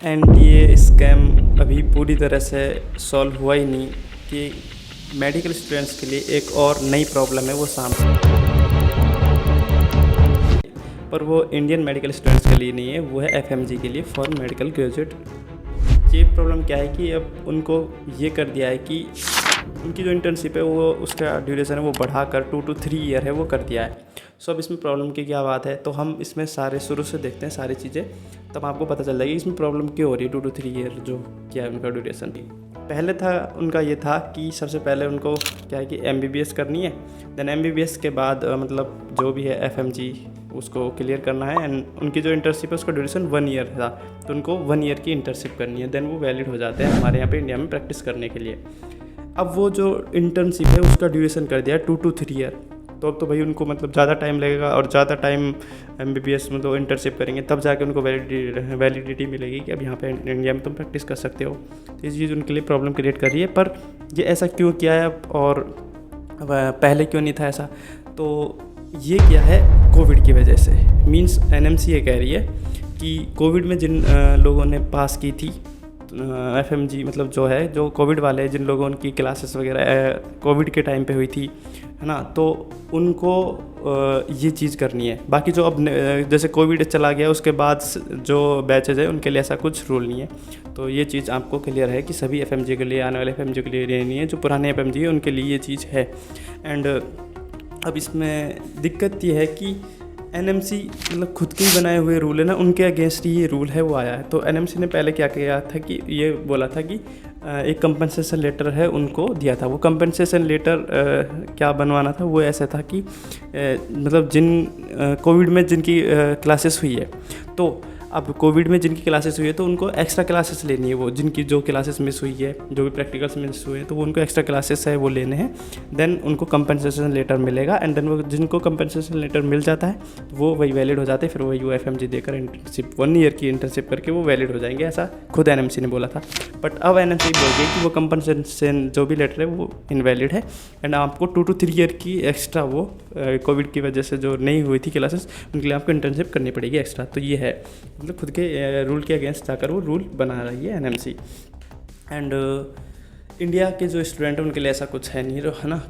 And ये scam अभी पूरी तरह से सॉल्व हुआ ही नहीं कि मेडिकल स्टूडेंट्स के लिए एक और नई प्रॉब्लम है वो सामने, पर वो इंडियन मेडिकल स्टूडेंट्स के लिए नहीं है, वो है एफएमजी के लिए, फॉरेन मेडिकल ग्रेजुएट। ये प्रॉब्लम क्या है कि अब उनको ये कर दिया है कि उनकी जो इंटर्नशिप है वो उसका ड्यूरेशन है वो बढ़ाकर 2 to 3 ईयर है वो कर दिया है। सो अब इसमें प्रॉब्लम की क्या बात है, तो हम इसमें सारे शुरू से देखते हैं सारी चीज़ें, तब आपको पता चल जाएगी इसमें प्रॉब्लम क्यों हो रही है 2 to 3 ईयर जो क्या है उनका ड्यूरेशन। पहले था उनका ये था कि सबसे पहले उनको क्या है कि एमबीबीएस करनी है, देन एमबीबीएस के बाद मतलब जो भी है एफएमजी उसको क्लियर करना है, एंड उनकी जो इंटर्नशिप है उसका ड्यूरेशन 1 ईयर था, तो उनको 1 ईयर की इंटर्नशिप करनी है, देन वो वैलिड हो जाते हैं हमारे यहाँ पे इंडिया में प्रैक्टिस करने के लिए। अब वो जो इंटर्नशिप है उसका ड्यूरेशन कर दिया है 2 to 3 ईयर, तो अब तो भाई उनको मतलब ज़्यादा टाइम लगेगा और ज़्यादा टाइम एमबीबीएस में तो इंटर्नशिप करेंगे तब जाके उनको वैलिडिटी मिलेगी कि अब यहाँ पे इंडिया में तुम प्रैक्टिस कर सकते हो। तो ये चीज़ उनके लिए प्रॉब्लम क्रिएट कर रही है। पर ये ऐसा क्यों किया है और पहले क्यों नहीं था ऐसा, तो ये क्या है कोविड की वजह से। मीन्स एनएमसी ये कह रही है कि कोविड में जिन लोगों ने पास की थी एफएमजी, मतलब जो है जो कोविड वाले जिन लोगों की क्लासेस वगैरह कोविड के टाइम पे हुई थी, है ना, तो उनको ये चीज़ करनी है। बाकी जो अब जैसे कोविड चला गया उसके बाद जो बैचेज है उनके लिए ऐसा कुछ रूल नहीं है। तो ये चीज़ आपको क्लियर है कि सभी एफएमजी के लिए, आने वाले एफएमजी के लिए ये नहीं है, जो पुराने एफएमजी है उनके लिए ये चीज़ है। एंड अब इसमें दिक्कत ये है कि एनएमसी मतलब खुद के ही बनाए हुए रूल है ना, उनके अगेंस्ट ही ये रूल है वो आया है। तो एनएमसी ने पहले क्या किया था कि ये बोला था कि एक कंपनसेशन लेटर है उनको दिया था। वो कंपनसेशन लेटर क्या बनवाना था, वो ऐसा था कि मतलब जिन कोविड में जिनकी क्लासेस हुई है, तो अब कोविड में जिनकी क्लासेस हुई है तो उनको एक्स्ट्रा क्लासेस लेनी है, वो जिनकी जो क्लासेस मिस हुई है, जो भी प्रैक्टिकल्स मिस हुए हैं, तो वो उनको एक्स्ट्रा क्लासेस है वो लेने हैं, देन उनको कंपनसेशन लेटर मिलेगा। एंड देन वो जिनको कंपनसेशन लेटर मिल जाता है तो वो वही वैलिड हो जाते हैं, फिर वही वो एफएमजी देकर इंटर्नशिप 1 ईयर की इंटर्नशिप करके वो वैलिड हो जाएंगे, ऐसा खुद एनएमसी ने बोला था। बट अब एनएमसी बोल गई कि वो कंपनसेशन जो भी लेटर है वो इनवैलिड है, एंड आपको 2 to 3 ईयर की एक्स्ट्रा वो कोविड की वजह से जो नहीं हुई थी क्लासेस उनके लिए आपको इंटर्नशिप करनी पड़ेगी एक्स्ट्रा। तो ये है मतलब खुद के रूल के अगेंस्ट जाकर वो रूल बना रही है एनएमसी। एंड इंडिया के जो स्टूडेंट हैं उनके लिए ऐसा कुछ है नहीं, है ना।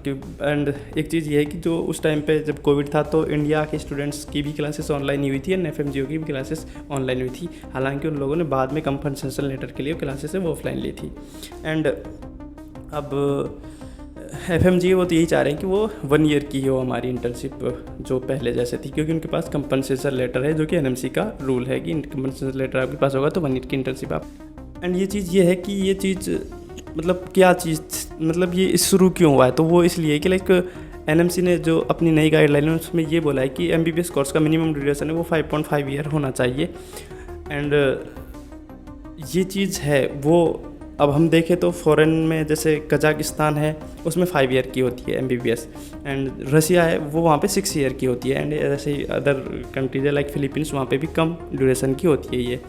एंड एक चीज़ ये है कि जो उस टाइम पे जब कोविड था तो इंडिया के स्टूडेंट्स की भी क्लासेस ऑनलाइन ही हुई थी, एंड एफएमजीओ की भी क्लासेस ऑनलाइन हुई थी। हालांकि उन लोगों ने बाद में कंपनसेशन लेटर के लिए क्लासेस है वो ऑफलाइन ली थी। एंड अब एफएमजी वो तो यही चाह रहे हैं कि वो 1 ईयर की हो हमारी इंटर्नशिप जो पहले जैसे थी, क्योंकि उनके पास कंपनसेशन लेटर है, जो कि एनएमसी का रूल है कि कंपनसेशन लेटर आपके पास होगा तो 1 ईयर की इंटर्नशिप आप। एंड ये चीज़ ये है कि ये चीज़ मतलब क्या चीज़, मतलब ये शुरू क्यों हुआ है, तो वो इसलिए कि लाइक एनएमसी ने जो अपनी नई गाइडलाइन है उसमें ये बोला है कि एमबीबीएस कोर्स का मिनिमम ड्यूरेशन है वो 5.5 ईयर होना चाहिए। एंड ये चीज़ है वो अब हम देखें तो फ़ॉरेन में जैसे कजाकिस्तान है उसमें 5 ईयर की होती है एमबीबीएस, एंड रसिया है वो वहाँ पे 6 ईयर की होती है, एंड ऐसे ही अदर कंट्रीज है लाइक फिलीपींस वहाँ पे भी कम ड्यूरेशन की होती है ये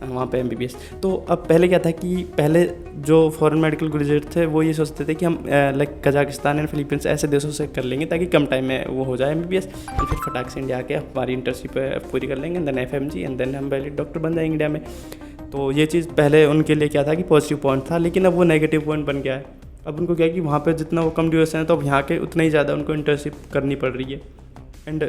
वहाँ पे एमबीबीएस। तो अब पहले क्या था कि पहले जो फॉरेन मेडिकल ग्रेजुएट थे वो ये सोचते थे कि हम लाइक कजाकिस्तान एंड फिलीपींस ऐसे देशों से कर लेंगे ताकि कम टाइम में वो हो जाए एमबीबीएस, और फिर फटाक से इंडिया आके हमारी इंटर्नशिप पूरी कर लेंगे, देन एफएमजी, एंड देन हम वैलिड डॉक्टर बन जाएंगे इंडिया में। तो ये चीज़ पहले उनके लिए क्या था कि पॉजिटिव पॉइंट था, लेकिन अब वो नेगेटिव पॉइंट बन गया है। अब उनको क्या है कि वहाँ पे जितना वो कम ड्यूरेशन है तो अब यहाँ के उतना ही ज़्यादा उनको इंटर्नशिप करनी पड़ रही है। एंड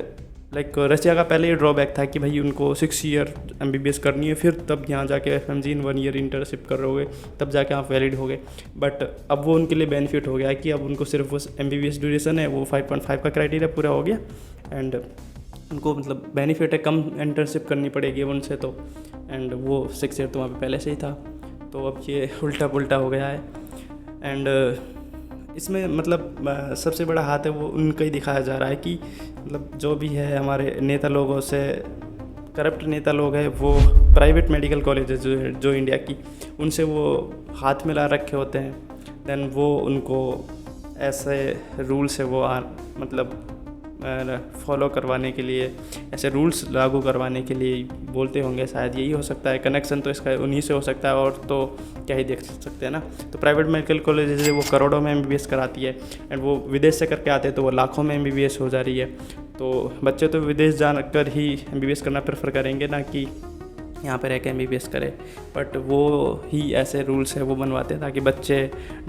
लाइक रशिया का पहले ये ड्रॉबैक था कि भाई उनको 6 ईयर एमबीबीएस करनी है, फिर तब यहाँ जाके एफएमजी इन 1 ईयर इंटर्नशिप कर रहोगे तब जाके आप वैलिड हो गए। बट अब वो उनके लिए बेनिफिट हो गया है कि अब उनको सिर्फ वो एमबीबीएस ड्यूरेशन है वो 5.5 का क्राइटेरिया पूरा हो गया, एंड उनको मतलब बेनिफिट है कम इंटर्नशिप करनी पड़ेगी उनसे तो, एंड वो 6 ईयर तो वहाँ पे पहले से ही था, तो अब ये उल्टा पुल्टा हो गया है। एंड इसमें मतलब सबसे बड़ा हाथ है वो उनका ही दिखाया जा रहा है कि मतलब जो भी है हमारे नेता लोगों से करप्ट नेता लोग हैं वो प्राइवेट मेडिकल कॉलेजेस जो इंडिया की उनसे वो हाथ मिला रखे होते हैं, देन वो उनको ऐसे रूल से वो मतलब फॉलो करवाने के लिए, ऐसे रूल्स लागू करवाने के लिए बोलते होंगे, शायद यही हो सकता है। कनेक्शन तो इसका उन्हीं से हो सकता है, और तो क्या ही देख सकते हैं ना। तो प्राइवेट मेडिकल कॉलेज है वो करोड़ों में एमबीबीएस कराती है, एंड वो विदेश से करके आते हैं तो वो लाखों में एमबीबीएस हो जा रही है। तो बच्चे तो विदेश जाकर ही एमबीबीएस करना प्रेफर करेंगे ना कि यहाँ पर रह के MBBS करे, बट वो ही ऐसे रूल्स है वो बनवाते हैं ताकि बच्चे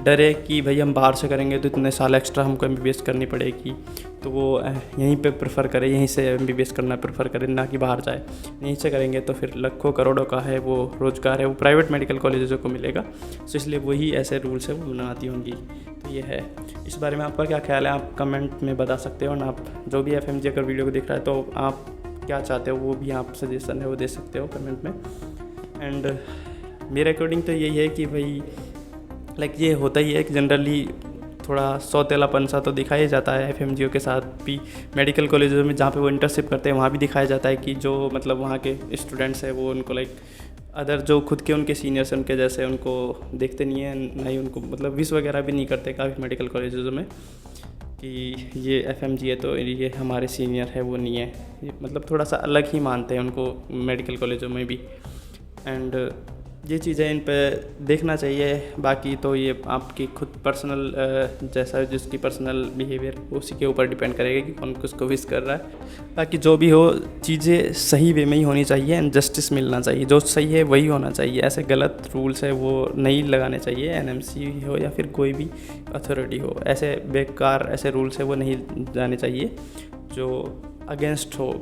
डरे कि भाई हम बाहर से करेंगे तो इतने साल एक्स्ट्रा हमको MBBS करनी पड़ेगी, तो वो यहीं पे प्रेफर करे, यहीं से MBBS करना प्रेफर करे, ना कि बाहर जाए। यहीं से करेंगे तो फिर लाखों करोड़ों का है वो रोज़गार है वो प्राइवेट मेडिकल कॉलेजों को मिलेगा, तो इसलिए वही ऐसे रूल्स है वो बनाती होंगी। तो ये है, इस बारे में आपका क्या ख्याल है आप कमेंट में बता सकते हो ना। आप जो भी FMG अगर वीडियो को देख रहा है तो आप क्या चाहते हो वो भी आप सजेशन है वो दे सकते हो कमेंट में। एंड मेरे अकॉर्डिंग तो यही है कि भाई लाइक ये होता ही है कि जनरली थोड़ा सौतेलापन सा तो दिखाया जाता है FMGO के साथ भी, मेडिकल कॉलेजों में जहाँ पे वो इंटर्नशिप करते हैं वहाँ भी दिखाया जाता है कि जो मतलब वहाँ के स्टूडेंट्स हैं वो उनको लाइक अदर जो खुद के उनके सीनियर्स उनके जैसे उनको देखते नहीं हैं, ना ही उनको मतलब विश वगैरह भी नहीं करते काफ़ी मेडिकल कॉलेजों में कि ये FMG है तो ये हमारे सीनियर है, वो नहीं है, ये मतलब थोड़ा सा अलग ही मानते हैं उनको मेडिकल कॉलेजों में भी। एंड ये चीज़ें इन पे देखना चाहिए। बाकी तो ये आपकी खुद पर्सनल जैसा जिसकी पर्सनल बिहेवियर उसी के ऊपर डिपेंड करेगा कि कौन किसको विश कर रहा है। बाकी जो भी हो चीज़ें सही वे में ही होनी चाहिए एंड जस्टिस मिलना चाहिए, जो सही है वही होना चाहिए। ऐसे गलत रूल्स है वो नहीं लगाने चाहिए, NMC हो या फिर कोई भी अथॉरिटी हो, ऐसे बेकार ऐसे रूल्स है वो नहीं जाने चाहिए जो अगेंस्ट हो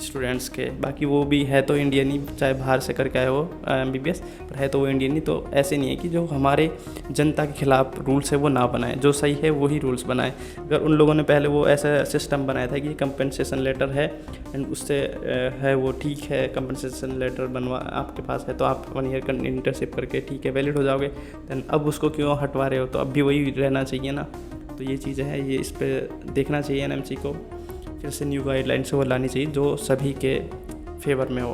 स्टूडेंट्स के। बाकी वो भी है तो इंडियन ही, चाहे बाहर से करके आए हो MBBS, पर है तो वो इंडियन ही। तो ऐसे नहीं है कि जो हमारे जनता के खिलाफ रूल्स है वो ना बनाए, जो सही है वही रूल्स बनाए। अगर उन लोगों ने पहले वो ऐसा सिस्टम बनाया था कि कंपनसेशन लेटर है एंड उससे है वो ठीक है, कंपनसेशन लेटर बनवा आपके पास है तो आप 1 ईयर का इंटर्नशिप करके ठीक है वैलिड हो जाओगे, देन अब उसको क्यों हटवा रहे हो, तो अब भी वही रहना चाहिए ना। तो ये चीज़ें हैं, ये इस पर देखना चाहिए NMC को, फिर से न्यू गाइडलाइंस वो लानी चाहिए जो सभी के फेवर में हो।